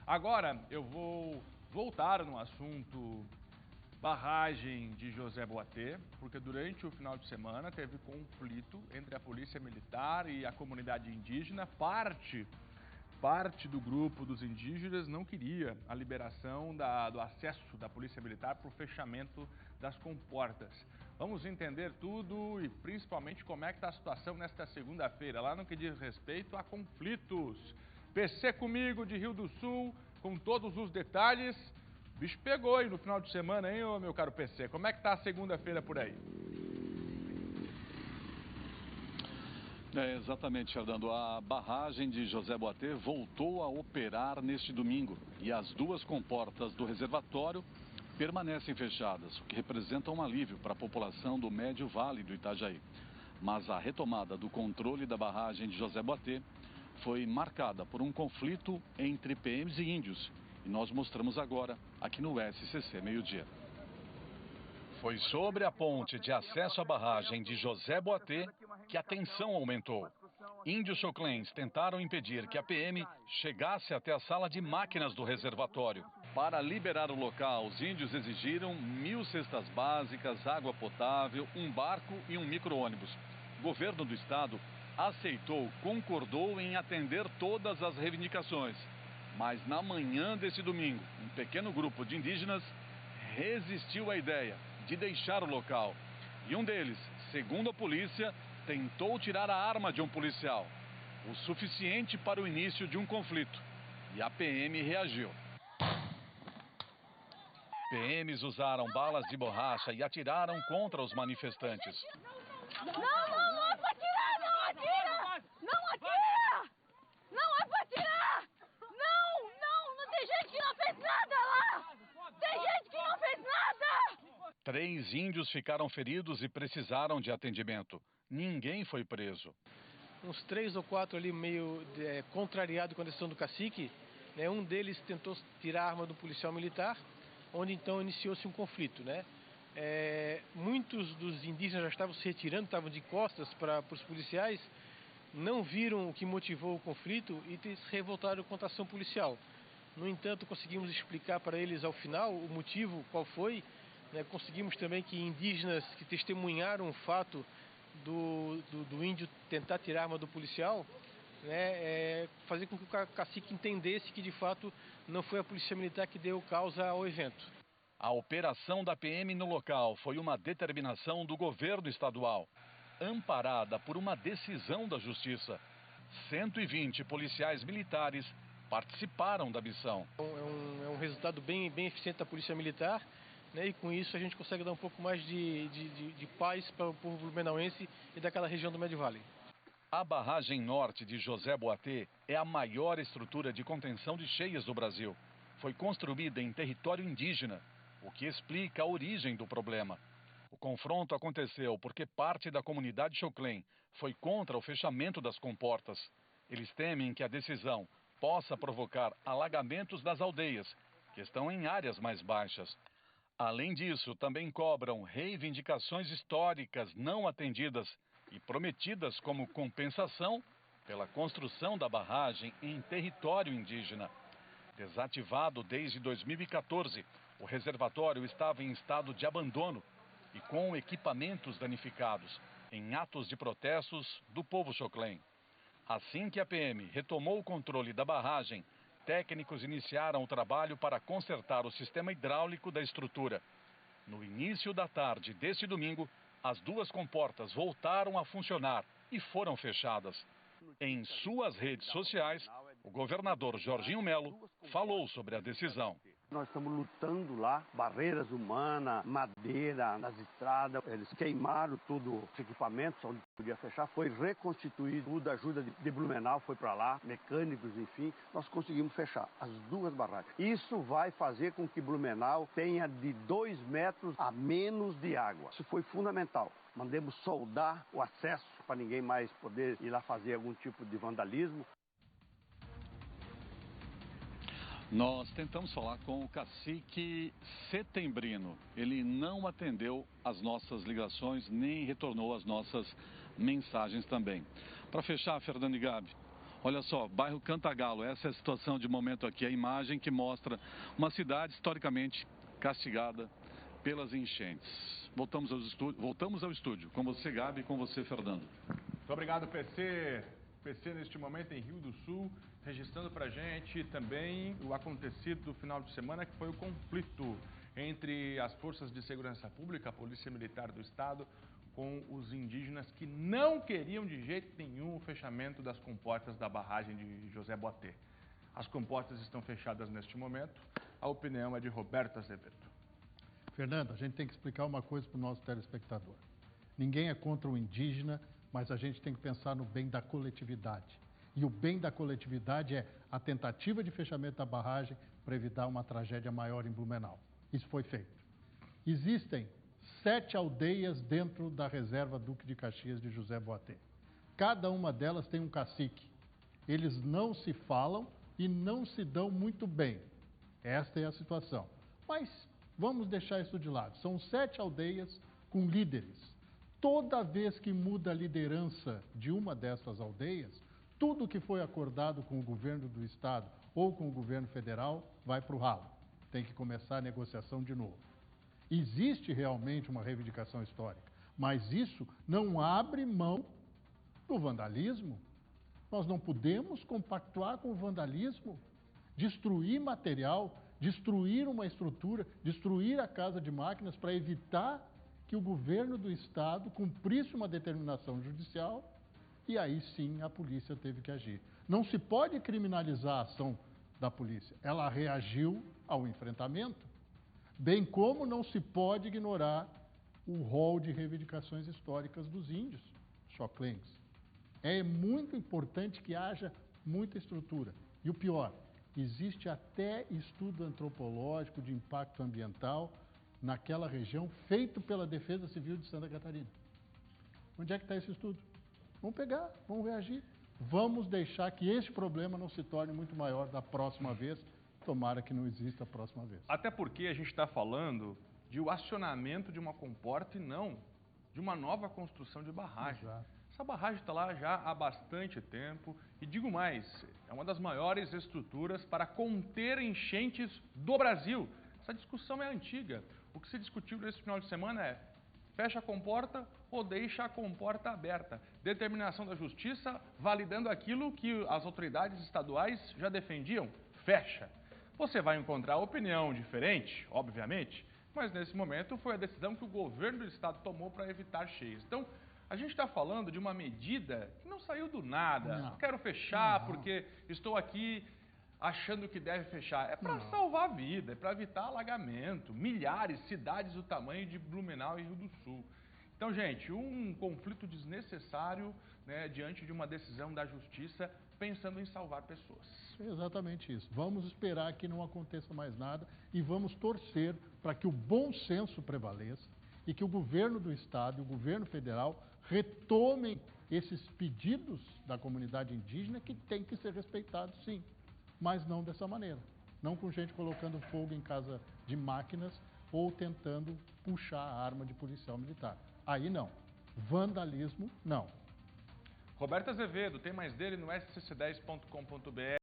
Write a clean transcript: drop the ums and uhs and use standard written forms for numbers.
Agora eu vou voltar no assunto barragem de José Boatê, porque durante o final de semana teve conflito entre a polícia militar e a comunidade indígena. Parte do grupo dos indígenas não queria a liberação do acesso da polícia militar para o fechamento das comportas. Vamos entender tudo e principalmente como é que está a situação nesta segunda-feira, lá no que diz respeito a conflitos. PC comigo de Rio do Sul, com todos os detalhes. O bicho pegou aí no final de semana, hein, meu caro PC? Como é que está a segunda-feira por aí? Exatamente, Fernando. A barragem de José Boatê voltou a operar neste domingo e as duas comportas do reservatório permanecem fechadas, o que representa um alívio para a população do Médio Vale do Itajaí. Mas a retomada do controle da barragem de José Boatê foi marcada por um conflito entre PMs e índios. E nós mostramos agora aqui no SCC Meio-Dia. Foi sobre a ponte de acesso à barragem de José Boatê que a tensão aumentou. Índios choclenses tentaram impedir que a PM chegasse até a sala de máquinas do reservatório. Para liberar o local, os índios exigiram 1.000 cestas básicas, água potável, um barco e um micro-ônibus. O governo do estado concordou em atender todas as reivindicações. Mas na manhã desse domingo, um pequeno grupo de indígenas resistiu à ideia de deixar o local. E um deles, segundo a polícia, tentou tirar a arma de um policial, o suficiente para o início de um conflito. E a PM reagiu. PMs usaram balas de borracha e atiraram contra os manifestantes. Não é pra atirar, não atira! Não atira! Não é pra atirar! Não tem gente que não fez nada lá! Tem gente que não fez nada! 3 índios ficaram feridos e precisaram de atendimento. Ninguém foi preso. Uns 3 ou 4 ali meio contrariado com a decisão do cacique, né? Um deles tentou tirar a arma do policial militar, onde então iniciou-se um conflito, né? Muitos dos indígenas já estavam se retirando, estavam de costas para os policiais, não viram o que motivou o conflito e se revoltaram contra a ação policial. No entanto, conseguimos explicar para eles ao final o motivo, qual foi, né? Conseguimos também que indígenas que testemunharam o fato do índio tentar tirar a arma do policial, né? Fazer com que o cacique entendesse que de fato não foi a polícia militar que deu causa ao evento. A operação da PM no local foi uma determinação do governo estadual, amparada por uma decisão da Justiça. 120 policiais militares participaram da missão. É um resultado bem eficiente da Polícia Militar, né? E com isso a gente consegue dar um pouco mais de paz para o povo blumenauense e daquela região do Médio Vale. A barragem norte de José Boatê é a maior estrutura de contenção de cheias do Brasil. Foi construída em território indígena, o que explica a origem do problema. O confronto aconteceu porque parte da comunidade Xoclen foi contra o fechamento das comportas. Eles temem que a decisão possa provocar alagamentos das aldeias, que estão em áreas mais baixas. Além disso, também cobram reivindicações históricas não atendidas e prometidas como compensação pela construção da barragem em território indígena. Desativado desde 2014, o reservatório estava em estado de abandono e com equipamentos danificados, em atos de protestos do povo Xoclen. Assim que a PM retomou o controle da barragem, técnicos iniciaram o trabalho para consertar o sistema hidráulico da estrutura. No início da tarde deste domingo, as duas comportas voltaram a funcionar e foram fechadas. Em suas redes sociais, o governador Jorginho Melo falou sobre a decisão. Nós estamos lutando lá, barreiras humanas, madeira nas estradas, eles queimaram tudo, os equipamentos onde podia fechar, foi reconstituído, tudo, a ajuda de Blumenau foi para lá, mecânicos, enfim, nós conseguimos fechar as duas barragens. Isso vai fazer com que Blumenau tenha de 2 metros a menos de água. Isso foi fundamental. Mandemos soldar o acesso para ninguém mais poder ir lá fazer algum tipo de vandalismo. Nós tentamos falar com o cacique Setembrino. Ele não atendeu as nossas ligações, nem retornou as nossas mensagens também. Para fechar, Fernando e Gabi, Olha só, bairro Cantagalo, essa é a situação de momento aqui, a imagem que mostra uma cidade historicamente castigada pelas enchentes. Voltamos ao estúdio, com você, Gabi, e com você, Fernando. Muito obrigado, PC. PC, neste momento, em Rio do Sul, registrando para a gente também o acontecido do final de semana, que foi o conflito entre as forças de segurança pública, a Polícia Militar do Estado, com os indígenas que não queriam de jeito nenhum o fechamento das comportas da barragem de José Boatê. As comportas estão fechadas neste momento. A opinião é de Roberto Azevedo. Fernando, a gente tem que explicar uma coisa para o nosso telespectador. Ninguém é contra o indígena, mas a gente tem que pensar no bem da coletividade. E o bem da coletividade é a tentativa de fechamento da barragem para evitar uma tragédia maior em Blumenau. Isso foi feito. Existem 7 aldeias dentro da reserva Duque de Caxias de José Boatê. Cada uma delas tem um cacique. Eles não se falam e não se dão muito bem. Esta é a situação. Mas vamos deixar isso de lado. São 7 aldeias com líderes. Toda vez que muda a liderança de uma dessas aldeias, tudo que foi acordado com o governo do estado ou com o governo federal vai para o ralo. Tem que começar a negociação de novo. Existe realmente uma reivindicação histórica, mas isso não abre mão do vandalismo. Nós não podemos compactuar com o vandalismo, destruir material, destruir uma estrutura, destruir a casa de máquinas para evitar que o governo do estado cumprisse uma determinação judicial e aí sim a polícia teve que agir. Não se pode criminalizar a ação da polícia, ela reagiu ao enfrentamento. Bem como não se pode ignorar o rol de reivindicações históricas dos índios, Choclengues. É muito importante que haja muita estrutura. E o pior, existe até estudo antropológico de impacto ambiental naquela região feito pela Defesa Civil de Santa Catarina. Onde é que está esse estudo? Vamos pegar, vamos reagir. Vamos deixar que esse problema não se torne muito maior da próxima vez. Tomara que não exista a próxima vez. Até porque a gente está falando de o acionamento de uma comporta e não de uma nova construção de barragem. Exato. Essa barragem está lá já há bastante tempo e digo mais, é uma das maiores estruturas para conter enchentes do Brasil. Essa discussão é antiga. O que se discutiu nesse final de semana é fecha a comporta ou deixa a comporta aberta. Determinação da justiça validando aquilo que as autoridades estaduais já defendiam. Fecha. Você vai encontrar opinião diferente, obviamente, mas nesse momento foi a decisão que o governo do estado tomou para evitar cheias. Então, a gente está falando de uma medida que não saiu do nada. Não quero fechar porque estou aqui achando que deve fechar. É para salvar a vida, é para evitar alagamento. Milhares, cidades do tamanho de Blumenau e Rio do Sul. Então, gente, um conflito desnecessário, né, diante de uma decisão da justiça, pensando em salvar pessoas. Exatamente isso. Vamos esperar que não aconteça mais nada e vamos torcer para que o bom senso prevaleça e que o governo do estado e o governo federal retomem esses pedidos da comunidade indígena que tem que ser respeitados, sim, mas não dessa maneira. Não com gente colocando fogo em casa de máquinas ou tentando puxar a arma de policial militar. Aí não. Vandalismo, não. Roberto Azevedo, tem mais dele no scc10.com.br.